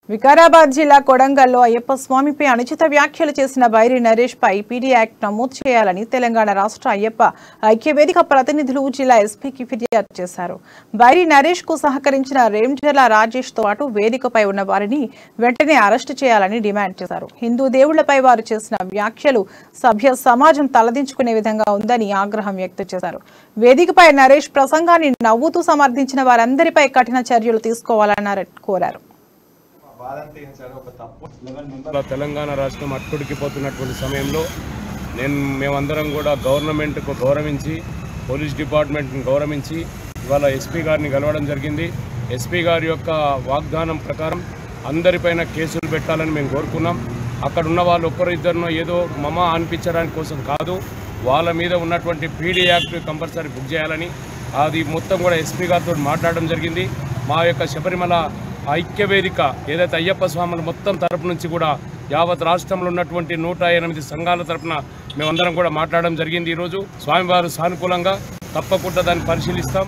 వికారాబాద్ జిల్లా కొడంగల్లో అయ్యప్ప స్వామిపై అనుచిత వ్యాఖ్యలు చేసిన బైరి నరేష్ పై పీడీ యాక్ట్ నమోదు చేయాలని తెలంగాణ రాష్ట్ర అయ్యప్ప ఐక్యవేదిక ప్రతినిధులు జిల్లా ఎస్పీకి ఫిర్యాదు చేశారు. బైరి నరేష్ కు సహకరించిన రేంజర్ల రాజేష్ తో పాటు వేదికపై ఉన్న వారిని వెంటనే అరెస్టు చేయాలని డిమాండ్ చేశారు. హిందూ దేవుళ్లపై వారు చేసిన వ్యాఖ్యలు సభ్య సమాజం తలదించుకునే విధంగా ఉందని ఆగ్రహం వ్యక్తం చేశారు. వేదికపై నరేష్ ప్రసంగాన్ని నవ్వుతూ సమర్థించిన వారందరిపై కఠిన చర్యలు తీసుకోవాలని కోరారు. తెలంగాణ రాష్ట్రం అట్టుడికిపోతున్నటువంటి సమయంలో మేమందరం కూడా గవర్నమెంట్కు గౌరవించి పోలీస్ డిపార్ట్మెంట్ని గౌరవించి ఇవాళ ఎస్పీ గారిని కలవడం జరిగింది. ఎస్పీ గారి యొక్క వాగ్దానం ప్రకారం అందరిపైన కేసులు పెట్టాలని మేము కోరుకున్నాం. అక్కడ ఉన్న వాళ్ళు ఒక్కరిద్దరినో ఏదో మమ అనిపించడానికి కోసం కాదు, వాళ్ళ మీద ఉన్నటువంటి పీడీ యాక్ట్ కంపల్సరీ బుక్ చేయాలని అది మొత్తం కూడా ఎస్పీ గారితో మాట్లాడడం జరిగింది. మా యొక్క శబరిమల ఐక్యవేదిక ఏదైతే అయ్యప్ప స్వాముల మొత్తం తరపు నుంచి కూడా యావత్ రాష్ట్రంలో ఉన్నటువంటి 108 సంఘాల తరపున మేమందరం కూడా మాట్లాడడం జరిగింది. ఈరోజు స్వామివారు సానుకూలంగా తప్పకుండా దాన్ని పరిశీలిస్తాం.